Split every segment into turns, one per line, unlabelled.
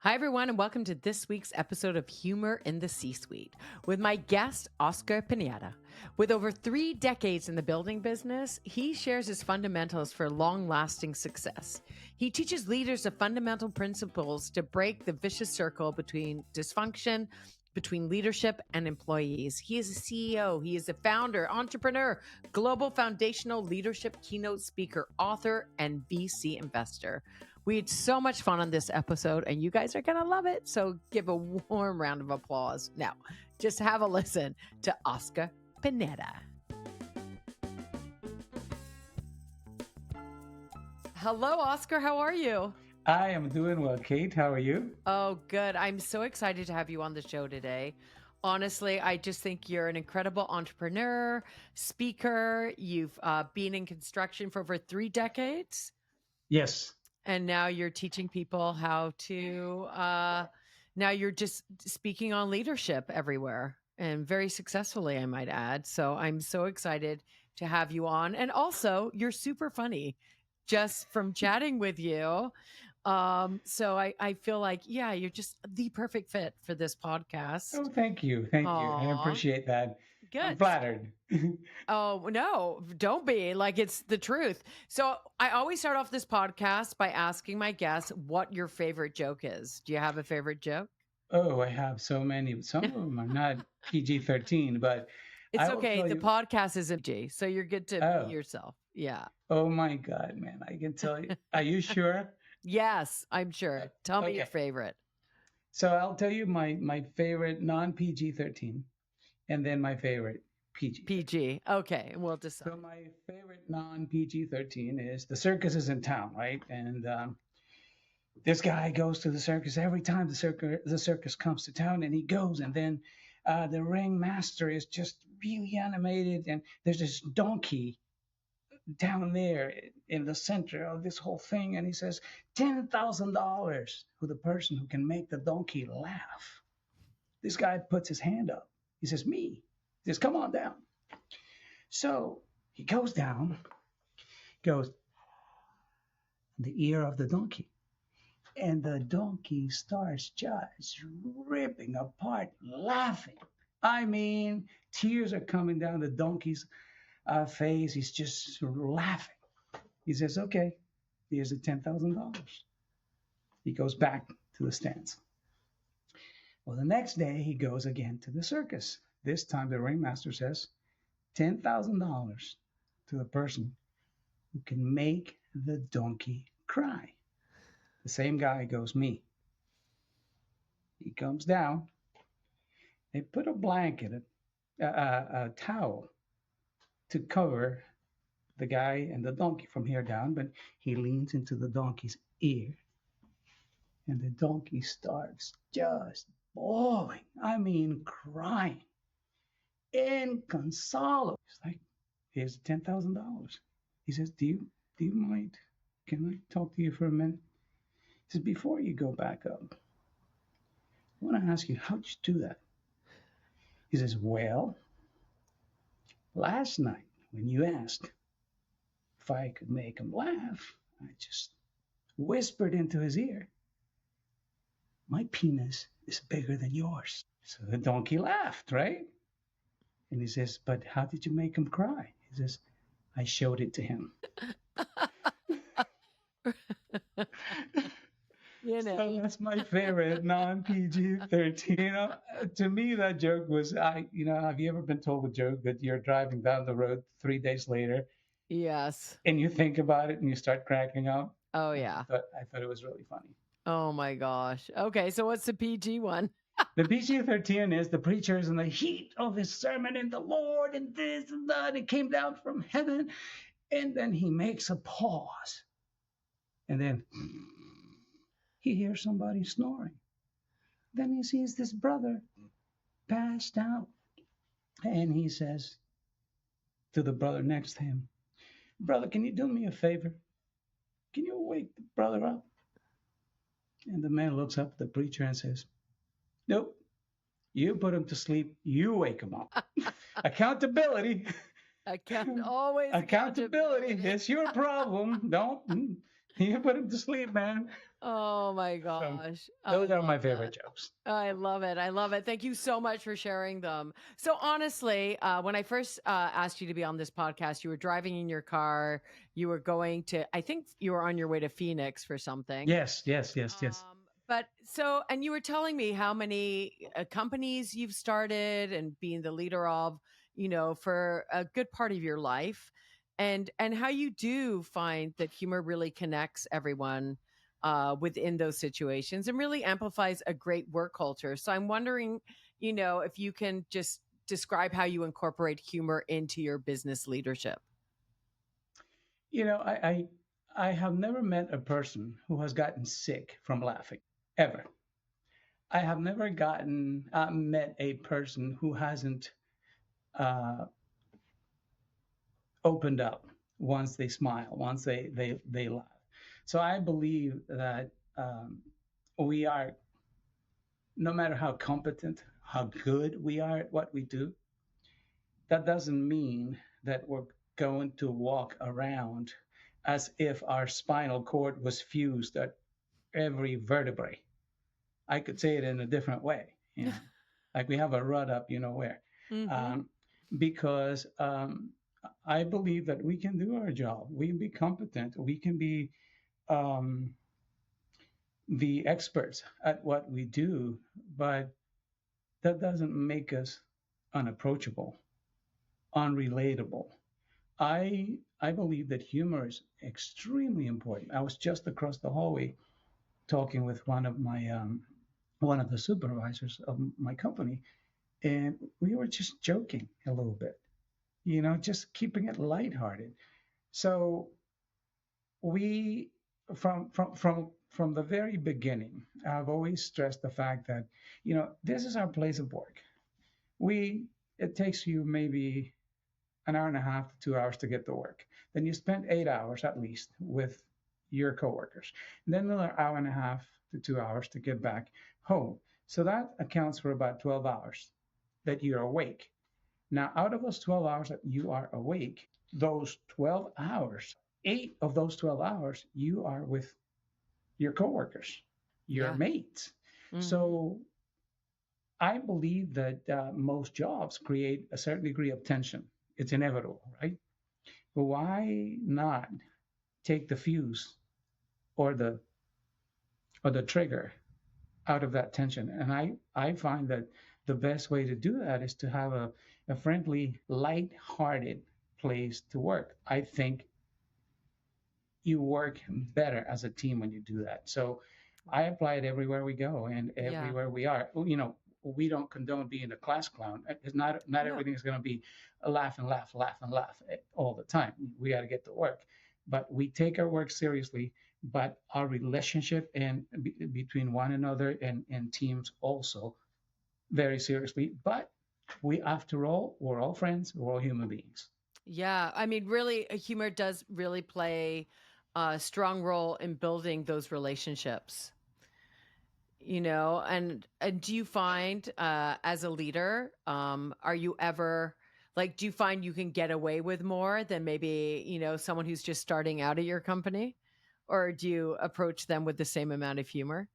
Hi, everyone, and welcome to this week's episode of Humor in the C-Suite with my guest, Oskhar Pineda. With over 3 decades in the building business, he shares his fundamentals for long-lasting success. He teaches leaders the fundamental principles to break the vicious circle between dysfunction, between leadership and employees. He is a CEO, he is a founder, entrepreneur, global foundational leadership keynote speaker, author, and VC investor. We had so much fun on this episode, and you guys are going to love it. So give a warm round of applause. Now, just have a listen to Oskhar Pineda. Hello, Oskhar. How are you?
I am doing well, Kate. How are you?
Oh, good. I'm so excited to have you on the show today. Honestly, I just think you're an incredible entrepreneur, speaker. You've been in construction for over 3 decades.
Yes.
And now you're teaching people how to, now you're just speaking on leadership everywhere and very successfully, I might add. So I'm so excited to have you on. And also, you're super funny just from chatting with you. So I feel like, yeah, you're just the perfect fit for this podcast.
Oh, thank you. Thank you. I
Aw,
appreciate that. I'm
good.
flattered.
Oh, no, don't be. Like, it's the truth. So I always start off this podcast by asking my guests what your favorite joke is. Do you have a favorite joke?
Oh, I have so many. Some of them are not PG-13, but
It's
I will
okay.
tell
The
you.
podcast is a G, so you're good to be
Oh,
yourself. Yeah.
oh my God, man. I can tell you. Are you sure?
Yes, I'm sure. Tell me your
Okay.
favorite.
So I'll tell you my favorite non-PG-13 and then my favorite PG-13.
PG. Okay, we'll decide.
So my favorite non-PG-13 is the circus is in town, right? And this guy goes to the circus every time the circus comes to town, and he goes, and then the ringmaster is just really animated, and there's this donkey down there in the center of this whole thing, and he says $10,000 for the person who can make the donkey laugh. This guy puts his hand up. He says, "Me." He says, "Come on down." So he goes down, goes in the ear of the donkey. And the donkey starts just ripping apart, laughing. I mean, tears are coming down the donkey's face. He's just laughing. He says, "Okay, here's the $10,000. He goes back to the stands. Well, the next day he goes again to the circus. This time the ringmaster says, $10,000 to the person who can make the donkey cry. The same guy goes, "Me." He comes down. They put a blanket, a towel, to cover the guy and the donkey from here down, but he leans into the donkey's ear, and the donkey starts just bawling. I mean, crying. Inconsolable. He's like, "Here's $10,000. He says, do you mind? Can I talk to you for a minute?" He says, "Before you go back up, I want to ask you, how'd you do that?" He says, "Well, last night when you asked if I could make him laugh, I just whispered into his ear, 'My penis is bigger than yours.'" So the donkey laughed, right? And he says, "But how did you make him cry?" He says, "I showed it to him." So that's my favorite non-PG-13. To me, that joke was, have you ever been told a joke that you're driving down the road 3 days later
Yes.
and you think about it and you start cracking up?
Oh, yeah.
I thought it was really funny.
Oh, my gosh. Okay, so what's the PG one?
The PG-13 is the preacher is in the heat of his sermon and the Lord and this and that. It came down from heaven. And then he makes a pause. And then he hears somebody snoring. Then he sees this brother passed out. And he says to the brother next to him, "Brother, can you do me a favor? Can you wake the brother up?" And the man looks up at the preacher and says, "Nope. You put him to sleep. You wake him up." Accountability.
Always
Accountability. It's your problem. Don't. You put him to sleep, man.
Oh my
So
gosh. I
those are
love
my
that.
favorite jokes.
I love it. I love it. Thank you so much for sharing them. So honestly, when I first asked you to be on this podcast, you were driving in your car. You were going to, I think you were on your way to Phoenix for something.
Yes, yes, yes, yes.
But so, and you were telling me how many companies you've started and being the leader of, for a good part of your life, and how you do find that humor really connects everyone within those situations and really amplifies a great work culture. So I'm wondering, if you can just describe how you incorporate humor into your business leadership.
You know, I have never met a person who has gotten sick from laughing ever. I have never gotten met a person who hasn't uh, opened up once they smile, once they laugh. So I believe that we are, no matter how competent, how good we are at what we do, that doesn't mean that we're going to walk around as if our spinal cord was fused at every vertebrae. I could say it in a different way, like we have a rut up, where,
Hmm.
um, because I believe that we can do our job. We can be competent. We can be um, the experts at what we do, but that doesn't make us unapproachable, unrelatable. I believe that humor is extremely important. I was just across the hallway talking with one of the supervisors of my company, and we were just joking a little bit, just keeping it lighthearted. So we from the very beginning, I've always stressed the fact that this is our place of work. We It takes you maybe an hour and a half to 2 hours to get to work. Then you spend 8 hours at least with your coworkers. And then another hour and a half to 2 hours to get back home. So that accounts for about 12 hours that you're awake. Now, out of those 12 hours that you are awake, those 12 hours, 8 of those 12 hours, you are with your coworkers, your
Yeah.
mates.
Hmm.
So I believe that most jobs create a certain degree of tension. It's inevitable, right? But why not take the fuse or the trigger out of that tension? And I find that the best way to do that is to have a friendly, light-hearted place to work. I think you work better as a team when you do that. So I apply it everywhere we go and
Yeah.
everywhere we are. We don't condone being a class clown. It's not
No.
everything is going to be a laugh and laugh, laugh and laugh all the time. We got to get to work, but we take our work seriously. But our relationship and between one another and teams also very seriously. But we, after all, we're all friends. We're all human beings.
Yeah, I mean, really, humor does really play a strong role in building those relationships. And do you find, as a leader, are you ever like, do you find you can get away with more than maybe someone who's just starting out at your company, or do you approach them with the same amount of humor?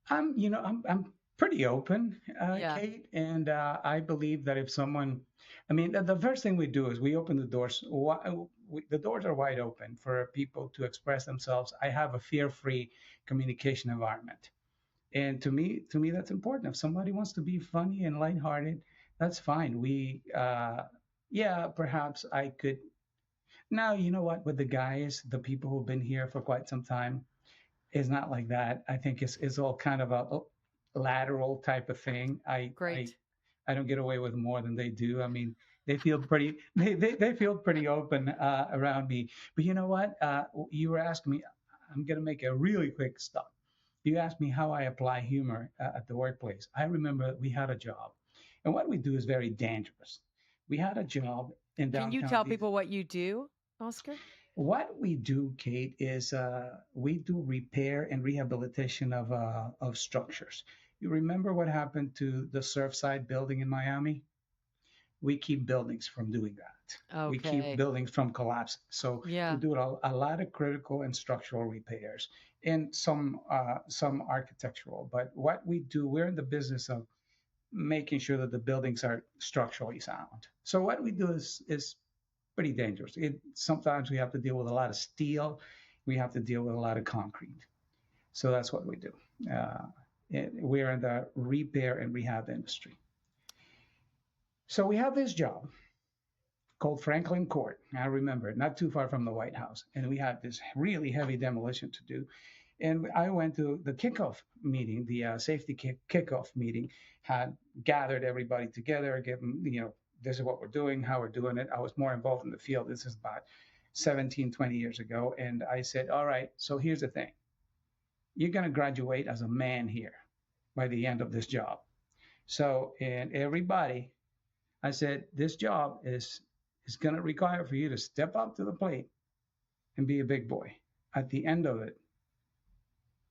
I'm pretty open,
Yeah,
Kate, and I believe that if someone, I mean, the first thing we do is we open the doors. The doors are wide open for people to express themselves. I have a fear-free communication environment, and to me, that's important. If somebody wants to be funny and lighthearted, that's fine. Yeah, perhaps I could. Now, you know what? With the guys, the people who've been here for quite some time, is not like that. I think it's all kind of a lateral type of thing.
great.
I don't get away with more than they do. I mean, they feel pretty they feel pretty open around me. But you know what? You were asking me. I'm gonna make a really quick stop. You asked me how I apply humor at the workplace. I remember we had a job, and what we do is very dangerous. We had a job in
Can you
downtown
tell
DC.
people what you do, Oscar?
What we do, Kate, is we do repair and rehabilitation of structures. You remember what happened to the Surfside building in Miami? We keep buildings from doing that. We keep
Okay.
buildings from collapsing. So we
Yeah.
do a lot of critical and structural repairs. and some architectural. But what we do, we're in the business of making sure that the buildings are structurally sound. So what we do is pretty dangerous. Sometimes we have to deal with a lot of steel, we have to deal with a lot of concrete. So that's what we do. Uh, we're in the repair and rehab industry. So we have this job called Franklin Court. I remember it, not too far from the White House. And we had this really heavy demolition to do. And I went to the kickoff meeting, the safety kickoff meeting, had gathered everybody together, give them, this is what we're doing, how we're doing it. I was more involved in the field. This is about 17, 20 years ago. And I said, all right, so here's the thing. You're going to graduate as a man here by the end of this job. So, and everybody, I said, this job is going to require for you to step up to the plate and be a big boy. At the end of it,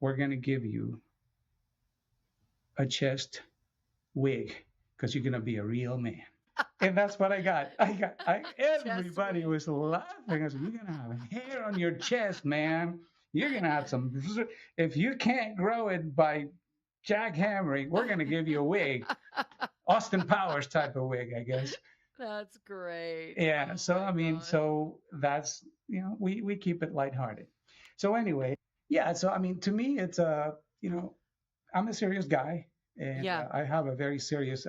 we're going to give you a chest wig because you're going to be a real man. And that's what I got. Everybody was laughing. I said, you're going to have hair on your chest, man. You're going to have some, if you can't grow it by jackhammering, we're going to give you a wig. Austin Powers type of wig, I guess.
That's great.
Yeah.
Oh
So,
my
I mean,
gosh.
so that's, we keep it lighthearted. So anyway, yeah. So, I mean, to me, it's I'm a serious guy, and
Yeah.
I have a very serious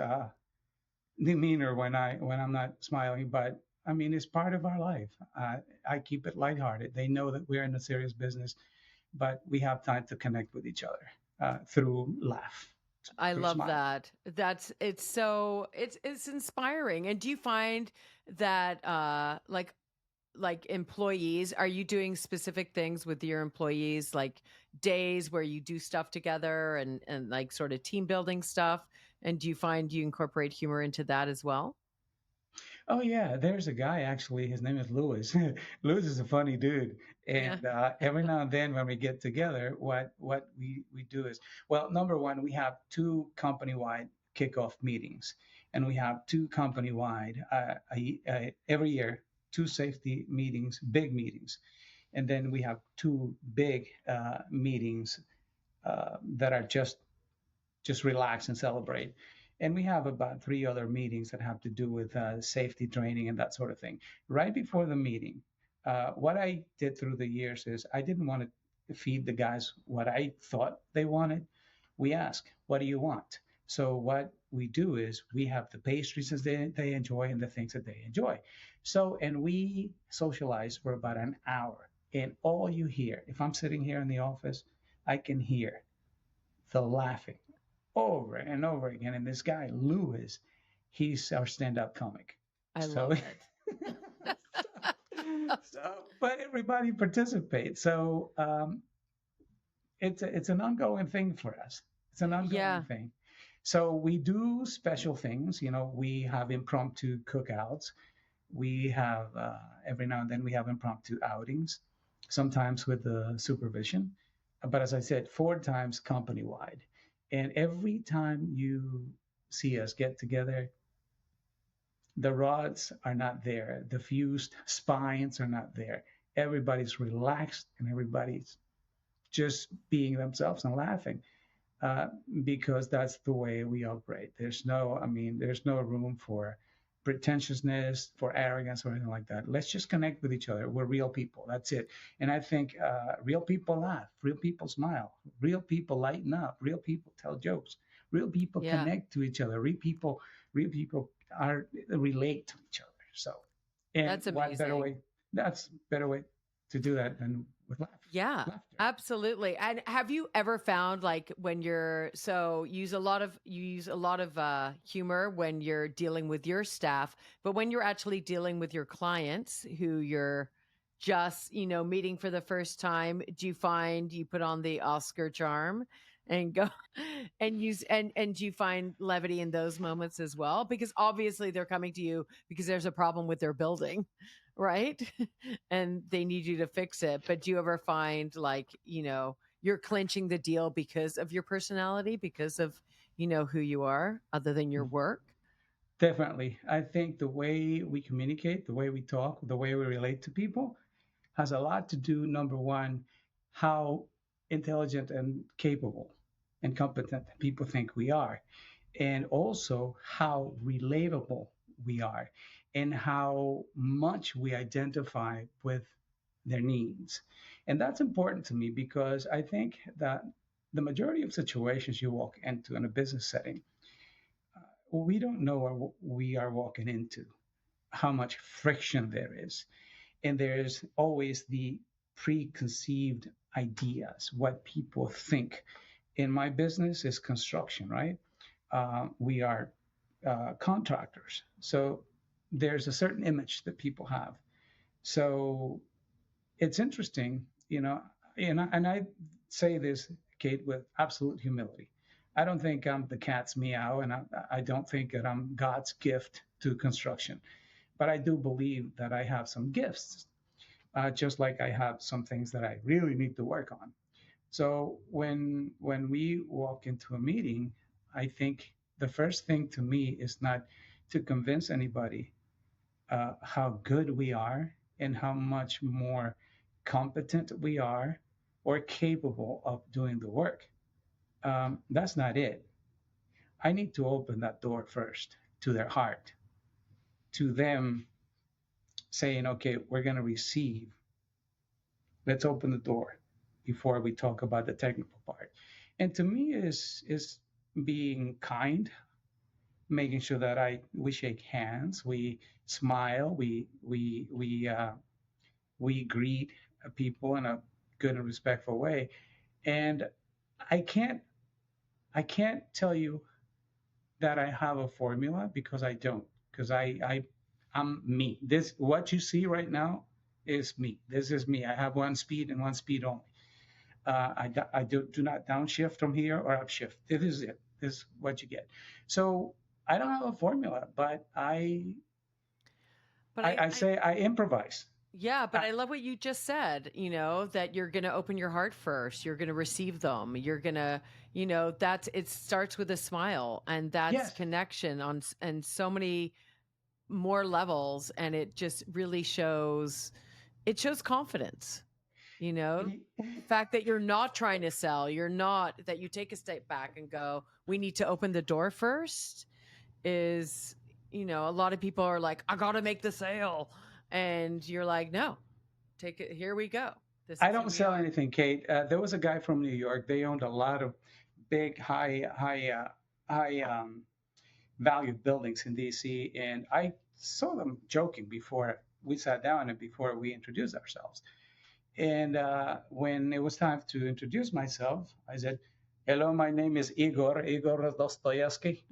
demeanor when I'm not smiling. But I mean, it's part of our life. I keep it lighthearted. They know that we're in a serious business, but we have time to connect with each other through laugh,
I
through
love
smile.
that. It's inspiring. And do you find that like employees, are you doing specific things with your employees, like days where you do stuff together and like sort of team building stuff? And do you find you incorporate humor into that as well?
Oh yeah, there's a guy actually. His name is Lewis. Lewis is a funny dude,
Yeah.
and every now and then when we get together, what we do is, well, number one, we have two company-wide kickoff meetings, and we have two company-wide every year, two safety meetings, big meetings, and then we have two big meetings that are just relax and celebrate. And we have about three other meetings that have to do with safety training and that sort of thing. Right before the meeting, what I did through the years is I didn't want to feed the guys what I thought they wanted. We ask, what do you want? So what we do is we have the pastries that they enjoy and the things that they enjoy. So, and we socialize for about an hour. And all you hear, if I'm sitting here in the office, I can hear the laughing over and over again. And this guy, Lewis, he's our stand-up comic.
I
So,
love it.
but everybody participates. So it's an ongoing thing for us. It's an ongoing
Yeah.
thing. So we do special things. We have impromptu cookouts. We have every now and then we have impromptu outings, sometimes with the supervision. But as I said, 4 times company wide. And every time you see us get together, the rods are not there, the fused spines are not there. Everybody's relaxed and everybody's just being themselves and laughing uh, because that's the way we operate. There's no room for pretentiousness, for arrogance, or anything like that. Let's just connect with each other. We're real people. That's it. And I think real people laugh, real people smile, real people lighten up, real people tell jokes, real people
Yeah.
connect to each other. Real people are relate to each other. So, and
That's
what better
amazing.
way? That's a better way to do that than with
Yeah,
laughter.
absolutely. And have you ever found like when you use a lot of humor when you're dealing with your staff, but when you're actually dealing with your clients who you're just, meeting for the first time, do you find you put on the Oscar charm and go and do you find levity in those moments as well? Because obviously they're coming to you because there's a problem with their building, right? And they need you to fix it. But do you ever find like, you're clinching the deal because of your personality, because of, who you are other than your work?
Definitely. I think the way we communicate, the way we talk, the way we relate to people has a lot to do, number one, how intelligent and capable and competent people think we are, and also how relatable we are, and how much we identify with their needs. And that's important to me because I think that the majority of situations you walk into in a business setting, we don't know what we are walking into, how much friction there is. And there's always the preconceived ideas, what people think. In my business is construction, right? We are contractors. So there's a certain image that people have. So it's interesting, and I say this, Kate, with absolute humility. I don't think I'm the cat's meow, and I don't think that I'm God's gift to construction, but I do believe that I have some gifts, just like I have some things that I really need to work on. So when we walk into a meeting, I think the first thing to me is not to convince anybody how good we are and how much more competent we are or capable of doing the work. That's not it. I need to open that door first to their heart, to them saying, okay, we're going to receive. Let's open the door before we talk about the technical part. And to me is being kind, making sure that we shake hands, we smile, we greet people in a good and respectful way. And I can't I can't tell you that I have a formula because I don't. Because I'm me. This what you see right now is me. This is me. I have one speed and one speed only. I do not downshift from here or upshift. This is it. This is what you get. So I don't have a formula, but
But
I say I improvise.
yeah, but
I,
I love what you just said, that you're going to open your heart first. You're going to receive them. You're going to, that's it starts with a smile, and that's
yes,
connection and so many more levels, and it just really shows confidence. The fact that you're not trying to sell, you're not that you take a step back and go, we need to open the door first is, a lot of people are like, I got to make the sale. And you're like, no, take it. Here we go. This
I
is who
don't
we
sell
are.
anything, Kate. There was a guy from New York. They owned a lot of big, high value buildings in DC, and I saw them joking before we sat down and before we introduced ourselves. And when it was time to introduce myself, I said, "Hello, my name is Igor Dostoevsky."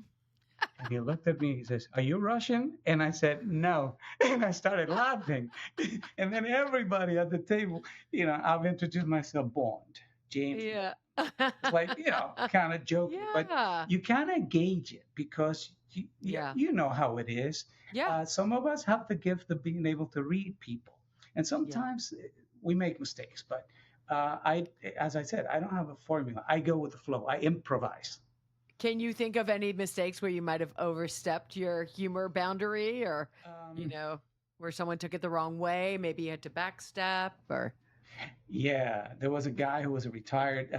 And he looked at me. He says, "Are you Russian?" And I said, "No." And I started laughing. And then everybody at the table, I've introduced myself, Bond, James Bond.
Yeah.
It's like, kind of joking, but
Yeah.
you kind of gauge it because
Yeah.
you know how it is.
Yeah.
Some of us have the gift of being able to read people, and
Yeah.
sometimes we make mistakes. But as I said, I don't have a formula. I go with the flow. I improvise.
Can you think of any mistakes where you might have overstepped your humor boundary or, you
Um,
know, where someone took it the wrong way? Maybe you had to backstep or.
yeah, there was a guy who was a retired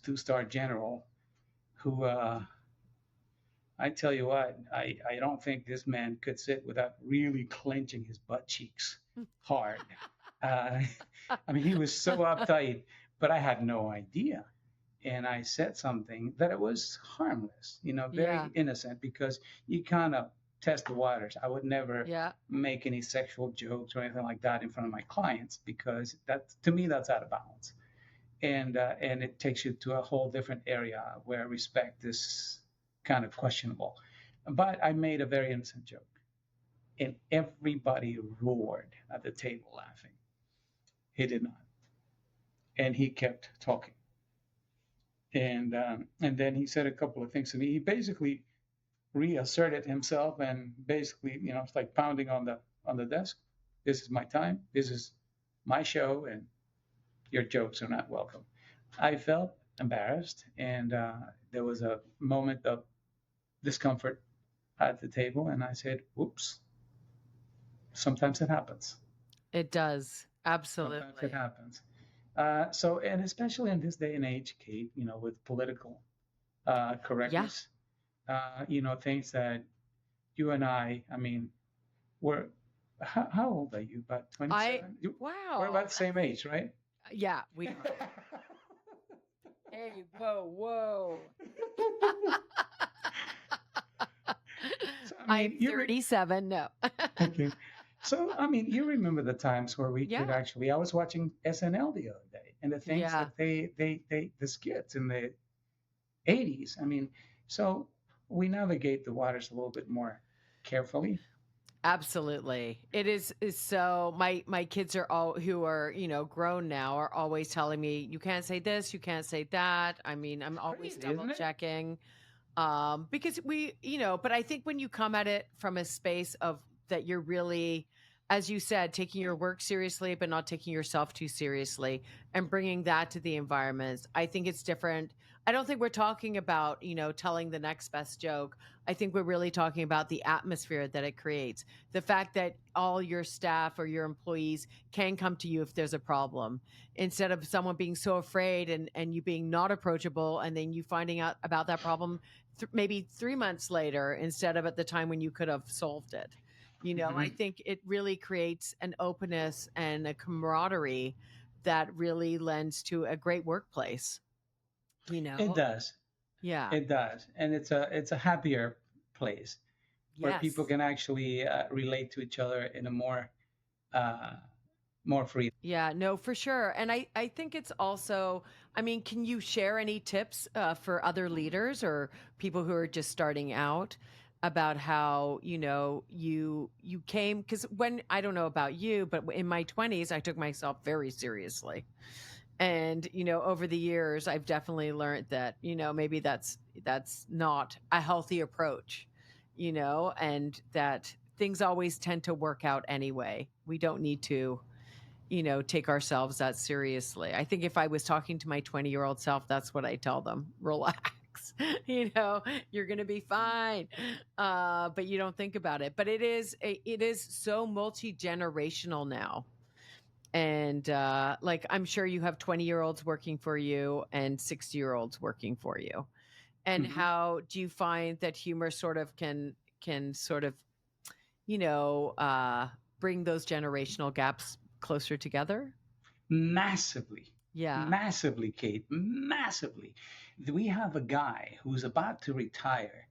two-star general who I tell you what, I don't think this man could sit without really clenching his butt cheeks hard. Uh, I mean, he was so uptight, but I had no idea. And I said something that it was harmless,
Yeah.
very innocent because you kind of test the waters. I would never
Yeah.
make any sexual jokes or anything like that in front of my clients because that, to me, that's out of bounds. And it takes you to a whole different area where respect is kind of questionable. But I made a very innocent joke, and everybody roared at the table laughing. He did not, and he kept talking. And then he said a couple of things to me. He basically reasserted himself, and basically, it's like pounding on the desk. This is my time. This is my show, and your jokes are not welcome. I felt embarrassed, and there was a moment of discomfort at the table, and I said, "Oops." Sometimes it happens.
It does.
Sometimes it
Absolutely.
happens. So, and especially in this day and age, Kate, with political
Yeah.
correctness, things that you and I mean, we're, how old are you? About
I
27? We're
wow.
about the same age, right?
Yeah, we are. Hey, whoa, whoa.
So, I
I'm
mean,
37. No.
okay. So, I mean, you remember the times where we could
Yeah.
actually, I was watching SNL the other day and the things
Yeah.
that the skits in the 80s. I mean, so we navigate the waters a little bit more carefully.
Absolutely. It is so my kids are all who are, grown now are always telling me you can't say this, you can't say that. I mean, I'm
It's
always
crazy,
double
isn't it?
checking. Because but I think when you come at it from a space of that you're really, as you said, taking your work seriously but not taking yourself too seriously and bringing that to the environments, I think it's different. I don't think we're talking about, telling the next best joke. I think we're really talking about the atmosphere that it creates, the fact that all your staff or your employees can come to you if there's a problem, instead of someone being so afraid and you being not approachable, and then you finding out about that problem maybe 3 months later instead of at the time when you could have solved it. I
Mhm.
think it really creates an openness and a camaraderie that really lends to a great workplace, you
It
know?
does.
Yeah.
It does. And it's a happier place where people
Yes.
can actually relate to each other in a uh, more free.
Yeah, no, for sure. And I think it's also, I mean, can you share any tips for other leaders or people who are just starting out about how, you came, because when, I don't know about you, but in my 20s, I took myself very seriously. And, over the years, I've definitely learned that, maybe that's not a healthy approach, and that things always tend to work out anyway. We don't need to take ourselves that seriously. I think if I was talking to my 20-year-old self, that's what I tell them. Relax. You're going to be fine. But you don't think about it. But it is so multi-generational now. And like I'm sure you have 20-year-olds working for you and 60-year-olds working for you. And
Mhm.
how do you find that humor sort of can sort of, you know, uh bring those generational gaps closer together?
Massively,
Yeah.
massively, Kate, massively. We have a guy who's about to retire.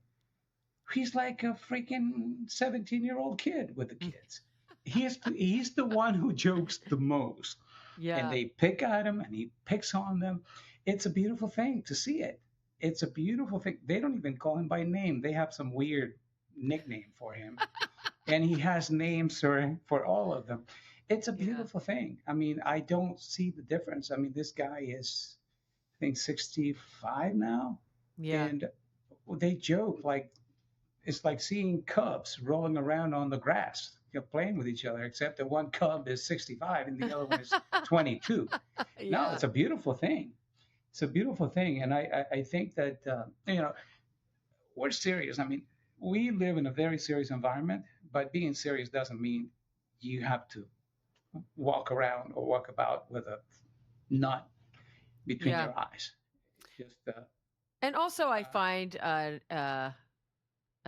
He's like a freaking 17-year-old kid with the
Mm.
kids. He's the one who jokes the most. And
Yeah.
they pick at him and he picks on them. It's a beautiful thing to see it. It's a beautiful thing. They don't even call him by name. They have some weird nickname for him. And he has names for all of them. It's a
Yeah.
beautiful thing. I mean, I don't see the difference. I mean, this guy is, I think, 65 now.
Yeah.
And they joke like it's like seeing cubs rolling around on the grass, playing with each other, except that one cub is 65 and the other one is 22. No,
Yeah.
it's a beautiful thing. It's a beautiful thing. And I think that, we're serious. I mean, we live in a very serious environment, but being serious doesn't mean you have to walk around or walk about with a nut between
Yeah.
your eyes. It's just,
And also I find a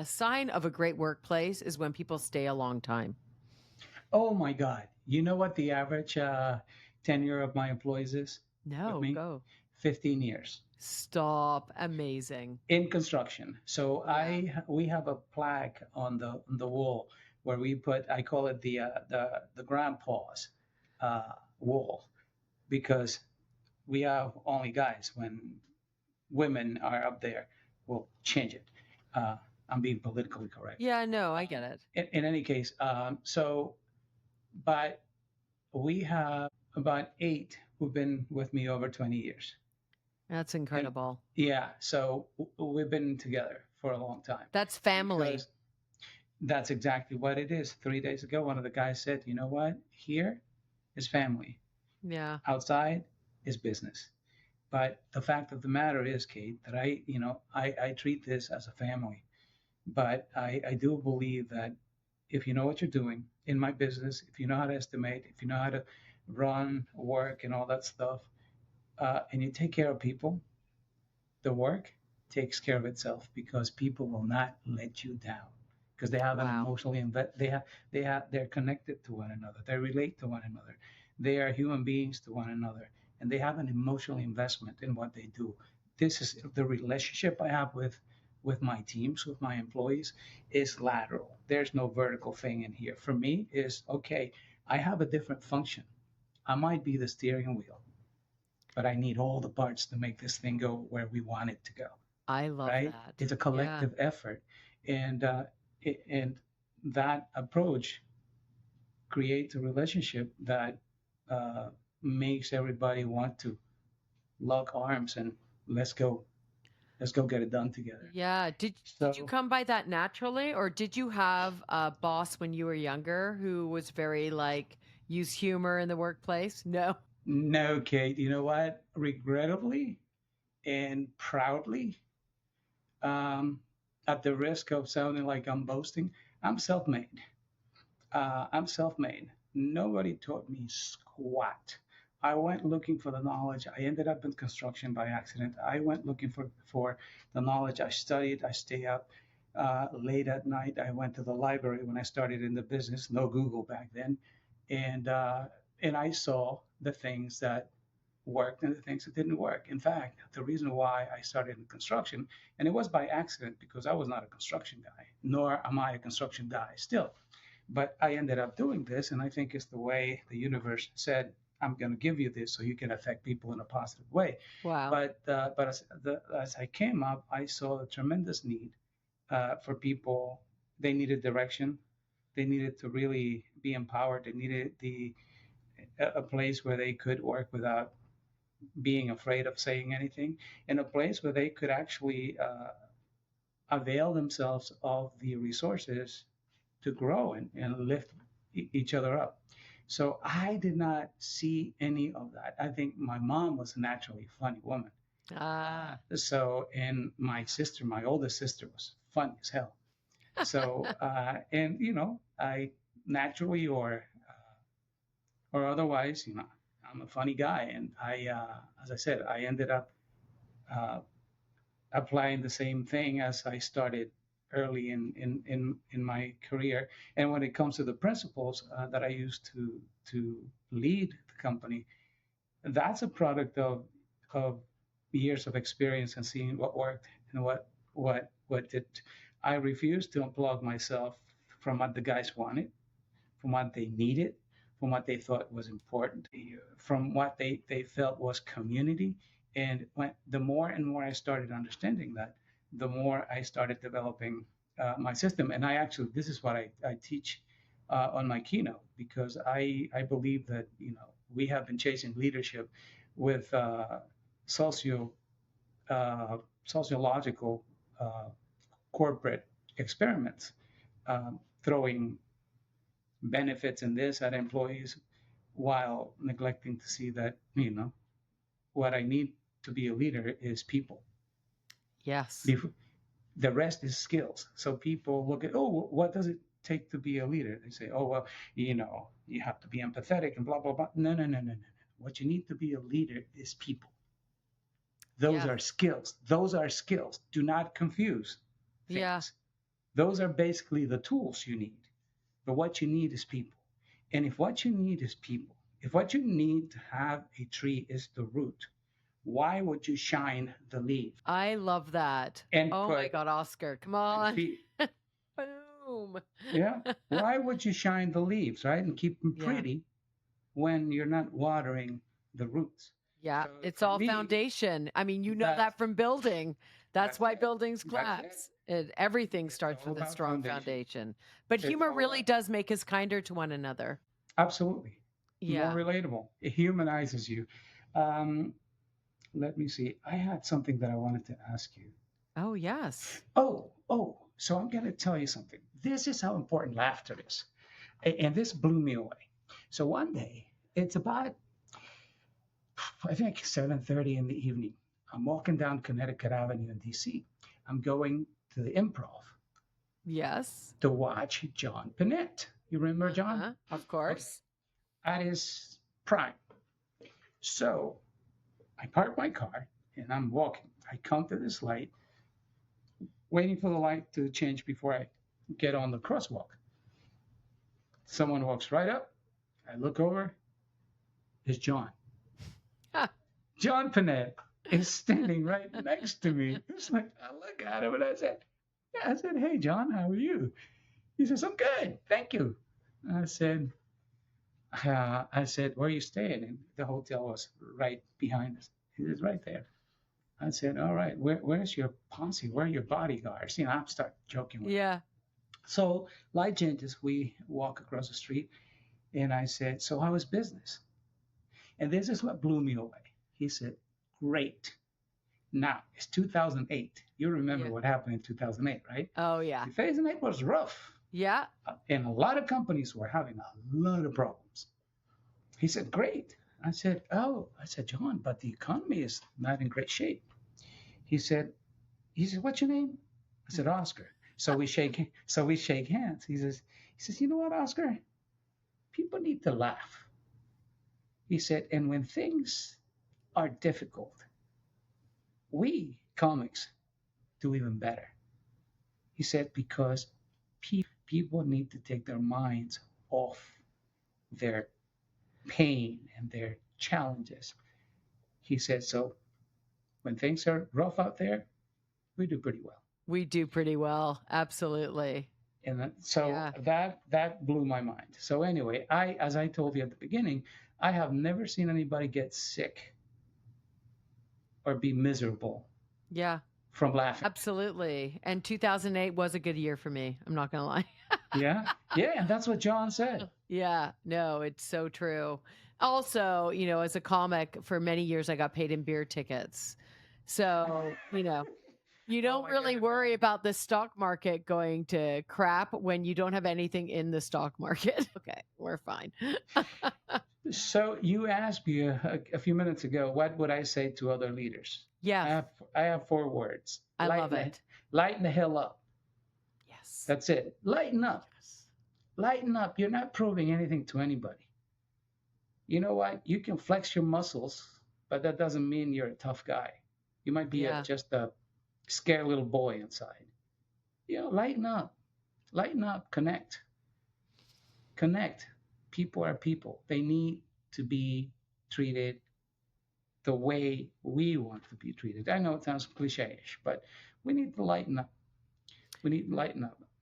sign of a great workplace is when people stay a long time.
oh my God. You know what the average tenure of my employees is with
No,
me?
go.
15 years
Stop. Amazing.
in construction. So
Yeah.
we have a plaque on the wall where we put, I call it the grandpa's wall, because we have only guys. When women are up there, we'll change it. Uh, I'm being politically correct.
Yeah, no, I get it.
In any case, but we have about eight who've been with me over 20 years.
That's
And
incredible.
yeah, so we've been together for a long time
That's family.
because that's exactly what it is. 3 days ago, one of the guys said, you know what? Here is family,
Yeah.
outside is business. But the fact of the matter is, Kate, that I treat this as a family. But I do believe that if you know what you're doing in my business, if you know how to estimate, if you know how to run work and all that stuff, and you take care of people, the work takes care of itself because people will not let you down because they have an
Wow.
emotionally they're connected to one another, they relate to one another, they are human beings to one another, and they have an emotional investment in what they do. This is the relationship I have with my teams, with my employees, is lateral. There's no vertical thing in here. For me is okay, I have a different function. I might be the steering wheel, but I need all the parts to make this thing go where we want it to go.
I love
Right?
that.
It's a
Yeah.
collective effort, and and that approach creates a relationship that uh, makes everybody want to lock arms and let's go, let's go get it done together.
Yeah. Did you
So
come by that naturally, or did you have a boss when you were younger who was very like use humor in the workplace? No.
no, Kate, you know what? Regrettably and proudly, um, at the risk of sounding like I'm boasting, I'm self-made. I'm self-made. Nobody taught me squat. I went looking for the knowledge. I ended up in construction by accident. I went looking for the knowledge. I studied. I stay up late at night. I went to the library when I started in the business. No Google back then, and uh, and I saw the things that worked and the things that didn't work. In fact, the reason why I started in construction, and it was by accident because I was not a construction guy, nor am I a construction guy still. But I ended up doing this, and I think it's the way the universe said, "I'm going to give you this so you can affect people in a positive way."
Wow.
But as I came up, I saw a tremendous need for people. They needed direction. They needed to really be empowered. They needed a place where they could work without being afraid of saying anything, in a place where they could actually avail themselves of the resources to grow and lift each other up. So I did not see any of that. I think my mom was a naturally funny woman.
Ah.
And my sister, my oldest sister, was funny as hell. And I naturally or otherwise, I'm a funny guy, and as I said, I ended up uh, applying the same thing as I started early in my career. And when it comes to the principles that I use to lead the company, that's a product of years of experience and seeing what worked and what did. I refuse to unplug myself from what the guys wanted, from what they needed, from what they thought was important, from what they felt was community. And the more and more I started understanding that, the more I started developing my system. And this is what I teach on my keynote, because I believe that, we have been chasing leadership with socio, sociological corporate experiments, throwing benefits and this at employees while neglecting to see that, what I need to be a leader is people.
Yes.
The rest is skills. So people look at, oh, what does it take to be a leader? They say, oh, well, you have to be empathetic and blah, blah, blah. No, no, no, no, no. What you need to be a leader is people. Those
Yeah.
are skills. Those are skills. Do not confuse things.
Yeah.
Those are basically the tools you need. But what you need is people. And if what you need is people, if what you need to have a tree is the root, why would you shine the leaf
I love that.
and
Oh my
put
God, Oscar, come
and
on.
feed?
Boom.
Yeah. Why would you shine the leaves, right? And keep them
Yeah.
pretty when you're not watering the roots.
Yeah.
So
It's
for
all
me,
foundation. I mean, you know
that's
that from building. That's
that's
why
it.
buildings
That's it.
collapse. Everything
It's
starts
all
with a
about
strong
foundation.
foundation. But
It's
humor
all
really
about
does make us kinder to one another.
absolutely more
Yeah.
relatable. It humanizes you. Um, Let me see. I had something that I wanted to ask you.
Oh, yes.
Oh. So I'm going to tell you something. This is how important laughter is. And this blew me away. So one day, it's about, I think, 7:30 in the evening. I'm walking down Connecticut Avenue in DC. I'm going to the Improv
Yes.
to watch John Pinette. You remember John?
Of
Okay.
course.
That is prime. So I park my car and I'm walking. I come to this light, waiting for the light to change before I get on the crosswalk. Someone walks right up. I look over. It's John.
Huh.
John Pineda is standing right next to me. It's like I look at him and I said, hey John, how are you? He says, I'm good, thank you. I said, where are you staying? And the hotel was right behind us. He says, right there. I said, all right, where's your posse? Where are your bodyguards? You know, I'm start joking with him.
Yeah.
So light changes. We walk across the street, and I said, so how is business? And this is what blew me away. He said, great. Now, it's 2008. You remember what happened in 2008, right?
Oh, yeah.
2008 was rough.
Yeah.
And a lot of companies were having a lot of problems. He said, great. I said, John, but the economy is not in great shape. He said, what's your name? I said, Oscar. So we shake hands. He says, you know what, Oscar? People need to laugh. He said, and when things are difficult, we comics do even better. He said, because people need to take their minds off their pain and their challenges. He said, so when things are rough out there, we do pretty well.
We do pretty well. Absolutely.
And so that blew my mind. So anyway, as I told you at the beginning, I have never seen anybody get sick or be miserable.
Yeah.
From laughing.
Absolutely. And 2008 was a good year for me. I'm not going to lie.
Yeah. And that's what John said.
Yeah. No, it's so true. Also, you know, as a comic for many years, I got paid in beer tickets. So, you know, you don't really worry about the stock market going to crap when you don't have anything in the stock market. Okay, we're fine.
So you asked me a few minutes ago, what would I say to other leaders?
Yeah.
I have 4 words.
I love it.
Lighten the hell up.
Yes.
That's it. Lighten up.
Yes.
Lighten up. You're not proving anything to anybody. You know what? You can flex your muscles, but that doesn't mean you're a tough guy. You might be just a scared little boy inside. You know, lighten up. Lighten up. Connect. People are people. They need to be treated the way we want to be treated. I know it sounds cliche-ish, but we need to lighten up.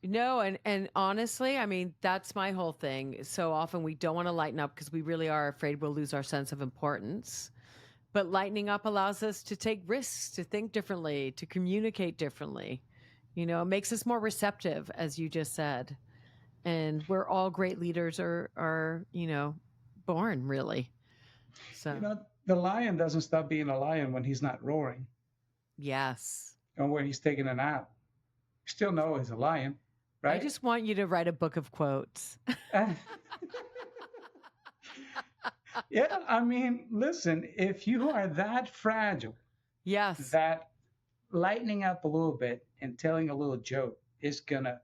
No, and honestly, I mean, that's my whole thing. So often we don't want to lighten up because we really are afraid we'll lose our sense of importance. But lightening up allows us to take risks, to think differently, to communicate differently. You know, it makes us more receptive, as you just said. And we're all great leaders are, you know, born really. So,
you know, the lion doesn't stop being a lion when he's not roaring.
Yes.
Or when he's taking a nap. You still know he's a lion, right?
I just want you to write a book of quotes.
Yeah, I mean, listen, if you are that fragile,
yes,
that lightening up a little bit and telling a little joke is going to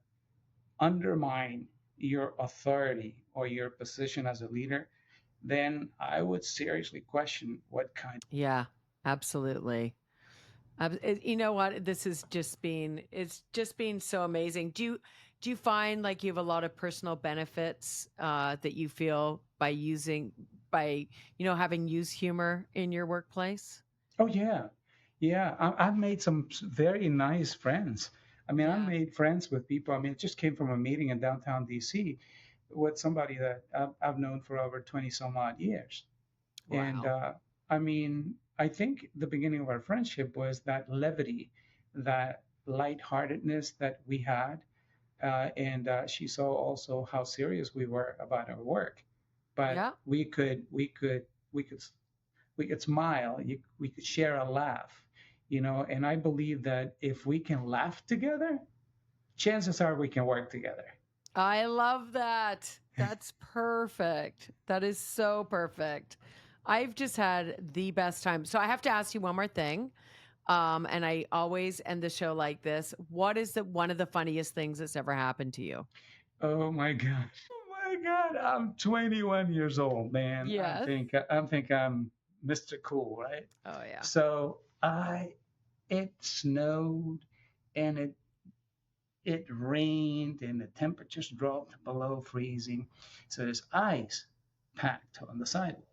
undermine your authority or your position as a leader, then I would seriously question what kind.
Yeah, absolutely. You know what? This is it's just been so amazing. Do you find like you have a lot of personal benefits that you feel by having used humor in your workplace?
Oh yeah. I've made some very nice friends. I mean, I made friends with people. I mean, it just came from a meeting in downtown DC with somebody that I've known for over 20 some odd years. Wow. And I mean, I think the beginning of our friendship was that levity, that lightheartedness that we had. And she saw also how serious we were about our work. But we could smile, we could share a laugh, you know, and I believe that if we can laugh together, chances are we can work together.
I love that. That's perfect. That is so perfect. I've just had the best time. So I have to ask you one more thing. And I always end the show like this. What is one of the funniest things that's ever happened to you?
Oh my gosh. God, I'm 21 years old, man.
Yes.
I think I'm Mr. Cool, right?
Oh, yeah.
So it snowed and it rained and the temperatures dropped below freezing. So there's ice packed on the sidewalk.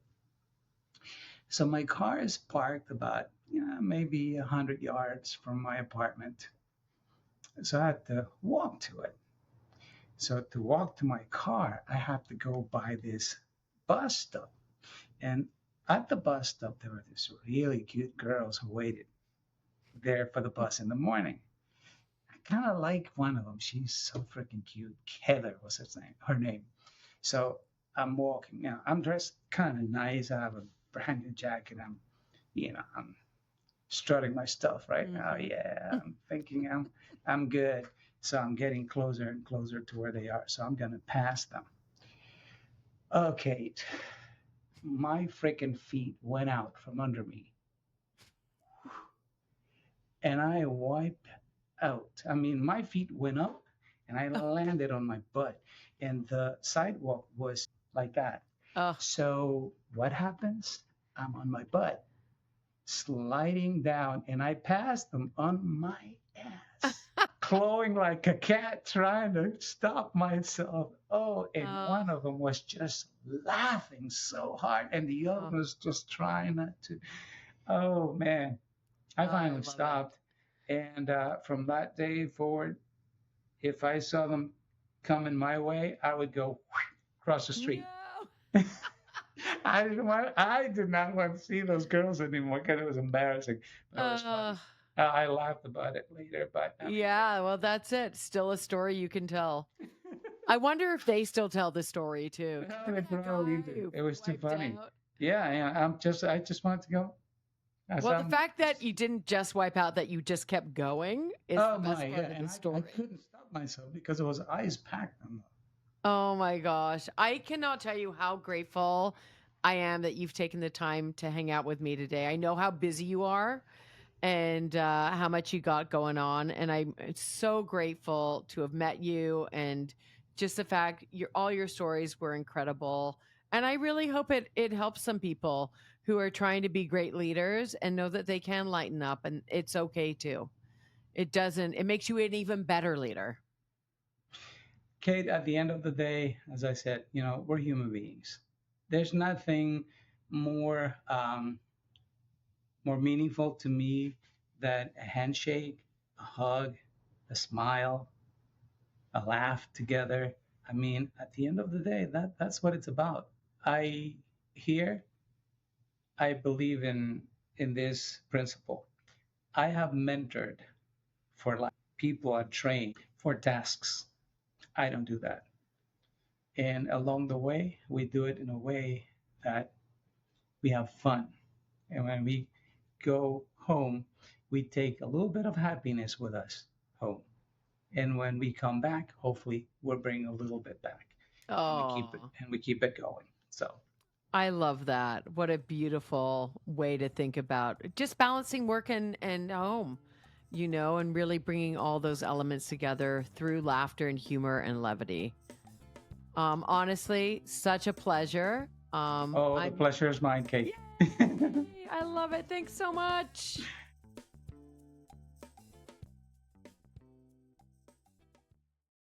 So my car is parked about, maybe 100 yards from my apartment. So I had to walk to it. So to walk to my car, I have to go by this bus stop. And at the bus stop, there were these really cute girls who waited there for the bus in the morning. I kind of like one of them. She's so freaking cute. Heather was her name. So I'm walking. I'm dressed kind of nice. I have a brand new jacket. I'm strutting my stuff, right? Oh yeah, I'm thinking I'm good. So I'm getting closer and closer to where they are. So I'm gonna pass them. Okay, my freaking feet went out from under me, and I wiped out. I mean, my feet went up, and I landed on my butt, and the sidewalk was like that.
Oh,
So what happens? I'm on my butt, sliding down, and I passed them on my ass, clawing like a cat, trying to stop myself. Oh, and one of them was just laughing so hard, and the other was just trying not to. Oh, man. I finally
love
stopped. And from that day forward, if I saw them coming my way, I would go across the street.
No.
I did not want to see those girls anymore because it was embarrassing. But it was funny. I laughed about it later, but I mean,
Yeah, well, that's it. Still a story you can tell. I wonder if they still tell the story too.
no, they probably do. It was too
Wiped
funny.
out.
Yeah. I just wanted to go.
Well, the fact that you didn't just wipe out, that you just kept going is the best part of the
and
story.
I couldn't stop myself because it was ice packed on them.
Oh my gosh. I cannot tell you how grateful I am that you've taken the time to hang out with me today. I know how busy you are and how much you got going on. And I'm so grateful to have met you, and just the fact all your stories were incredible. And I really hope it helps some people who are trying to be great leaders and know that they can lighten up, and it's okay too. It makes you an even better leader.
Kate, at the end of the day, as I said, we're human beings. There's nothing more more meaningful to me than a handshake, a hug, a smile, a laugh together. I mean, at the end of the day, that's what it's about. I I believe in this principle. I have mentored for life. People are trained for tasks. I don't do that. And along the way, we do it in a way that we have fun. And when we go home, we take a little bit of happiness with us home. And when we come back, hopefully we'll bring a little bit back.
Oh,
And we keep it going. So
I love that. What a beautiful way to think about just balancing work and home, and really bringing all those elements together through laughter and humor and levity. Honestly, such a pleasure.
the pleasure is mine, Kate.
Yay! I love it. Thanks so much.